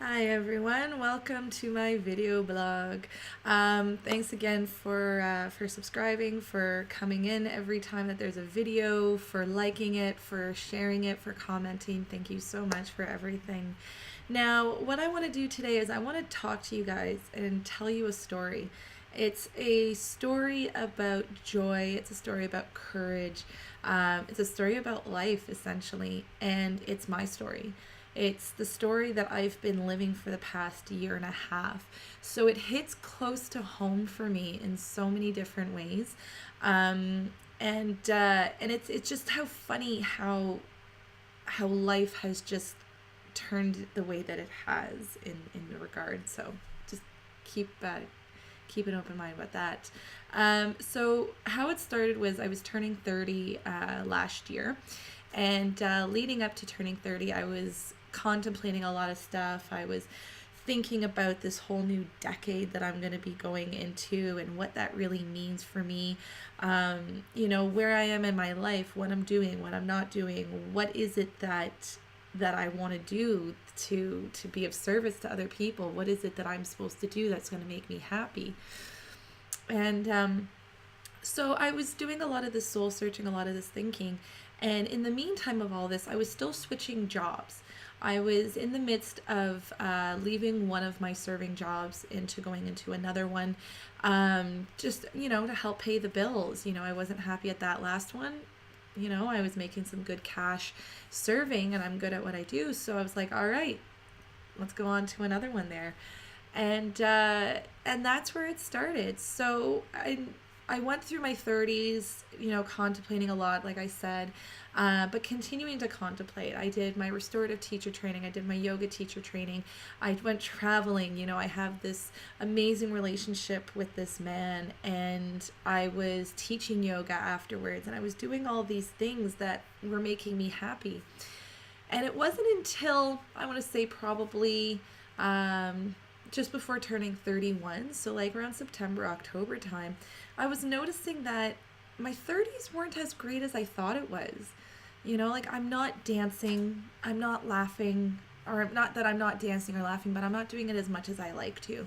Hi everyone, welcome to my video blog. Thanks again for subscribing, for coming in every time that there's a video, for liking it, for sharing it, for commenting. Thank you so much for everything. Now, what I want to do today is I want to talk to you guys and tell you a story. It's a story about joy, it's a story about courage, it's a story about life essentially, and it's my story. It's the story that I've been living for the past year and a half. So it hits close to home for me in so many different ways. And it's just how funny how life has just turned the way that it has in the regard. So just keep an open mind about that. So how it started was I was turning 30 last year, and leading up to turning 30, I was contemplating a lot of stuff. I was thinking about this whole new decade that I'm going to be going into and what that really means for me. Where I am in my life, what I'm doing, what I'm not doing, what is it that I want to do to be of service to other people? What is it that I'm supposed to do that's going to make me happy? And so I was doing a lot of this soul searching, a lot of this thinking. And in the meantime of all this, I was still switching jobs. I was in the midst of leaving one of my serving jobs into going into another one, just, to help pay the bills. I wasn't happy at that last one. I was making some good cash serving and I'm good at what I do. So I was like, all right, let's go on to another one there. And that's where it started. So I went through my 30s, contemplating a lot, like I said, but continuing to contemplate. I did my restorative teacher training. I did my yoga teacher training. I went traveling. I have this amazing relationship with this man, and I was teaching yoga afterwards, and I was doing all these things that were making me happy. And it wasn't until, I want to say probably, just before turning 31, so like around September, October time, I was noticing that my 30s weren't as great as I thought it was. I'm not dancing, I'm not laughing, or not that I'm not dancing or laughing, but I'm not doing it as much as I like to.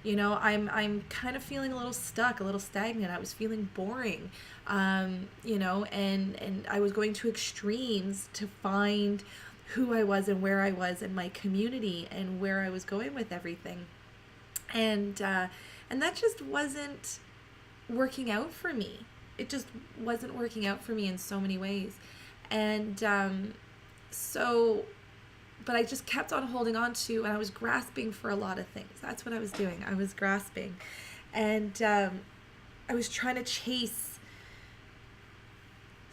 I'm kind of feeling a little stuck, a little stagnant. I was feeling boring, and I was going to extremes to find who I was and where I was in my community and where I was going with everything. And that just wasn't working out for me. It just wasn't working out for me in so many ways. And but I just kept on holding on to, and I was grasping for a lot of things. That's what I was doing. I was grasping. And I was trying to chase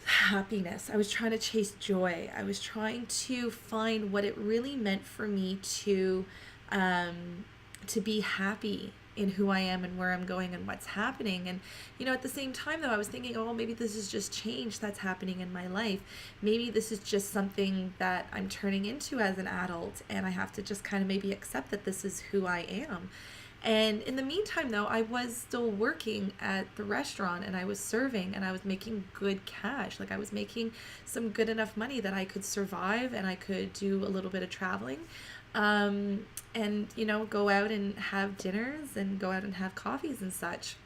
happiness. I was trying to chase joy. I was trying to find what it really meant for me to be happy in who I am and where I'm going and what's happening. And at the same time though, I was thinking, oh, maybe this is just change that's happening in my life. Maybe this is just something that I'm turning into as an adult, and I have to just kind of maybe accept that this is who I am. And in the meantime, though, I was still working at the restaurant, and I was serving, and I was making good cash. Like, I was making some good enough money that I could survive, and I could do a little bit of traveling, and, go out and have dinners and go out and have coffees and such.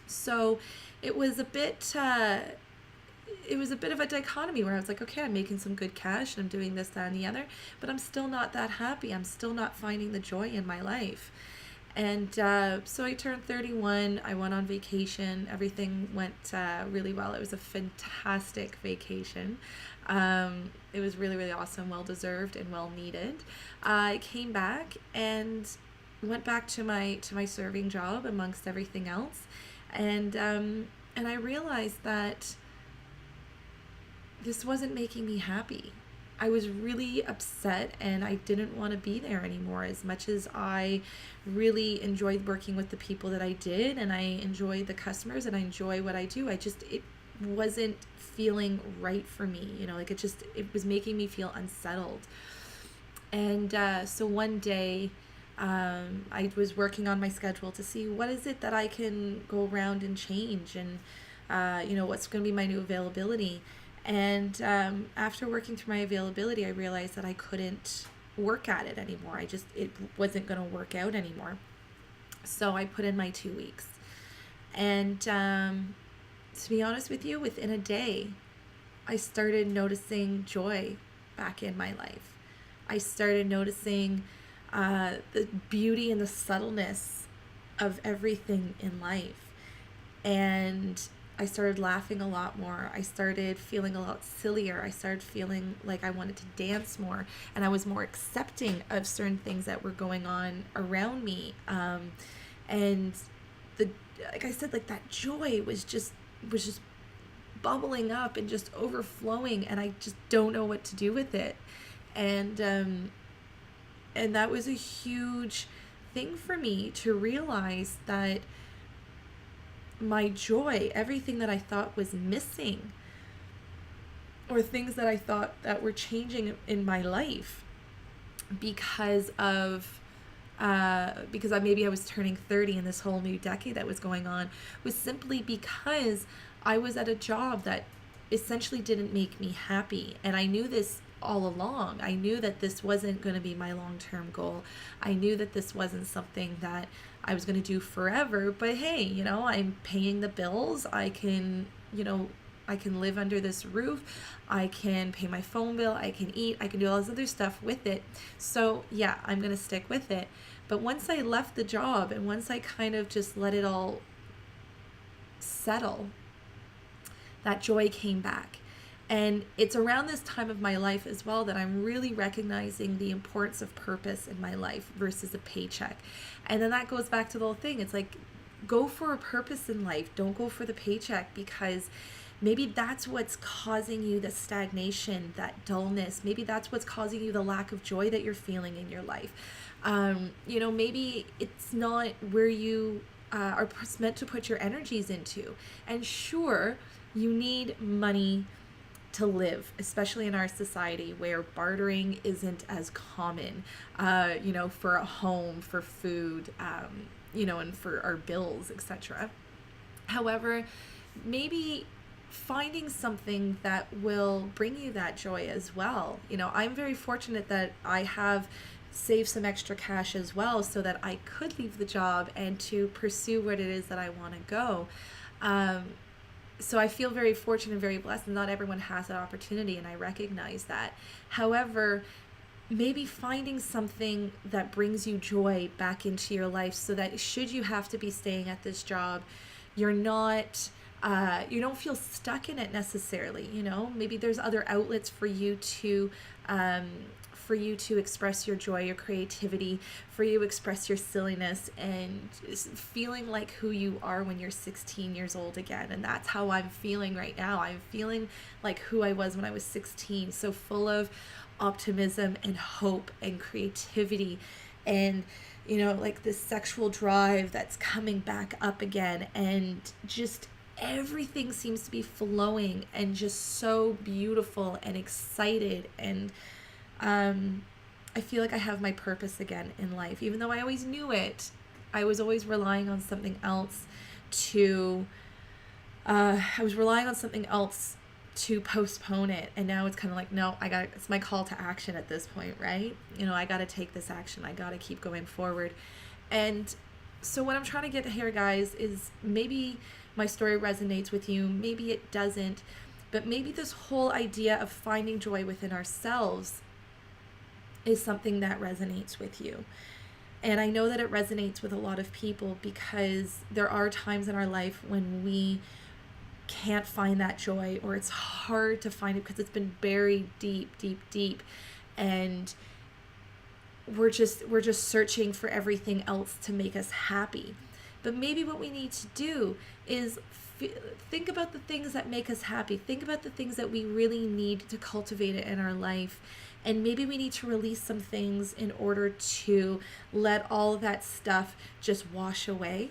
So it was a bit of a dichotomy where I was like, okay, I'm making some good cash and I'm doing this, that, and the other, but I'm still not that happy. I'm still not finding the joy in my life. And so I turned 31. I went on vacation. Everything went really well. It was a fantastic vacation. It was really, really awesome, well-deserved and well-needed. I came back and went back to my serving job amongst everything else. And I realized that this wasn't making me happy. I was really upset, and I didn't want to be there anymore. As much as I really enjoyed working with the people that I did, and I enjoy the customers, and I enjoy what I do, it wasn't feeling right for me. It was making me feel unsettled. And so one day, I was working on my schedule to see what is it that I can go around and change, and what's going to be my new availability. And after working through my availability, I realized that I couldn't work at it anymore. It wasn't going to work out anymore. So I put in my 2 weeks. And to be honest with you, within a day, I started noticing joy back in my life. I started noticing the beauty and the subtleness of everything in life. And I started laughing a lot more. I started feeling a lot sillier. I started feeling like I wanted to dance more. And I was more accepting of certain things that were going on around me. And like I said, like that joy was just bubbling up and just overflowing, and I just don't know what to do with it. And that was a huge thing for me to realize that my joy, everything that I thought was missing, or things that I thought that were changing in my life because maybe I was turning 30 in this whole new decade that was going on, was simply because I was at a job that essentially didn't make me happy. And I knew this all along. I knew that this wasn't going to be my long-term goal. I knew that this wasn't something that I was going to do forever. But hey, I'm paying the bills. I can live under this roof. I can pay my phone bill. I can eat. I can do all this other stuff with it. So yeah, I'm going to stick with it. But once I left the job, and once I kind of just let it all settle, that joy came back. And it's around this time of my life as well that I'm really recognizing the importance of purpose in my life versus a paycheck. And then that goes back to the whole thing. It's like, go for a purpose in life. Don't go for the paycheck, because maybe that's what's causing you the stagnation, that dullness. Maybe that's what's causing you the lack of joy that you're feeling in your life. Maybe it's not where you are meant to put your energies into. And sure, you need money to live, especially in our society where bartering isn't as common, for a home, for food, and for our bills, etc. However, maybe finding something that will bring you that joy as well. I'm very fortunate that I have saved some extra cash as well, so that I could leave the job and to pursue what it is that I want to go. So I feel very fortunate and very blessed, and not everyone has that opportunity, and I recognize that. However, maybe finding something that brings you joy back into your life, so that should you have to be staying at this job, you're not, you don't feel stuck in it necessarily. Maybe there's other outlets for you to express your joy, your creativity, for you to express your silliness, and feeling like who you are when you're 16 years old again. And that's how I'm feeling right now. I'm feeling like who I was when I was 16, so full of optimism and hope and creativity, and like this sexual drive that's coming back up again, and just everything seems to be flowing and just so beautiful and excited. And I feel like I have my purpose again in life. Even though I always knew it, I was always relying on something else to postpone it. And now it's kind of like, no, it's my call to action at this point, right? I got to take this action. I got to keep going forward. And so what I'm trying to get here, guys, is maybe my story resonates with you. Maybe it doesn't. But maybe this whole idea of finding joy within ourselves is something that resonates with you. And I know that it resonates with a lot of people, because there are times in our life when we can't find that joy, or it's hard to find it because it's been buried deep, deep, deep. And we're just searching for everything else to make us happy. But maybe what we need to do is think about the things that make us happy. Think about the things that we really need to cultivate it in our life. And maybe we need to release some things in order to let all of that stuff just wash away.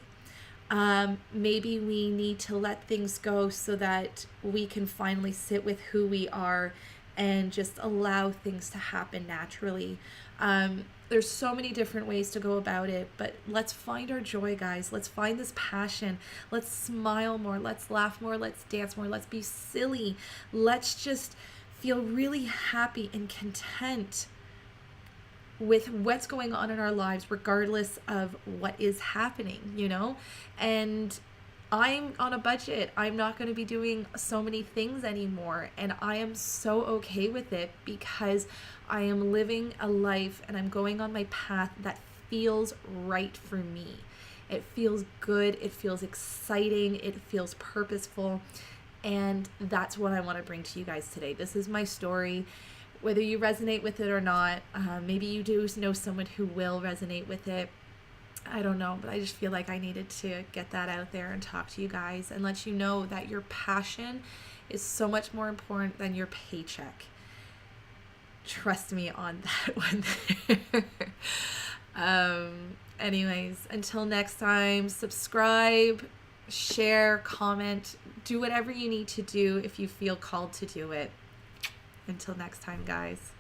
Maybe we need to let things go so that we can finally sit with who we are and just allow things to happen naturally. There's so many different ways to go about it, but let's find our joy, guys. Let's find this passion. Let's smile more. Let's laugh more. Let's dance more. Let's be silly. Let's just feel really happy and content with what's going on in our lives, regardless of what is happening, you know? And I'm on a budget. I'm not going to be doing so many things anymore. And I am so okay with it because I am living a life and I'm going on my path that feels right for me. It feels good. It feels exciting. It feels purposeful. And that's what I want to bring to you guys today. This is my story. Whether you resonate with it or not, maybe you do know someone who will resonate with it. I don't know, but I just feel like I needed to get that out there and talk to you guys and let you know that your passion is so much more important than your paycheck. Trust me on that one. Anyways, until next time, subscribe, share, comment, do whatever you need to do if you feel called to do it. Until next time, guys.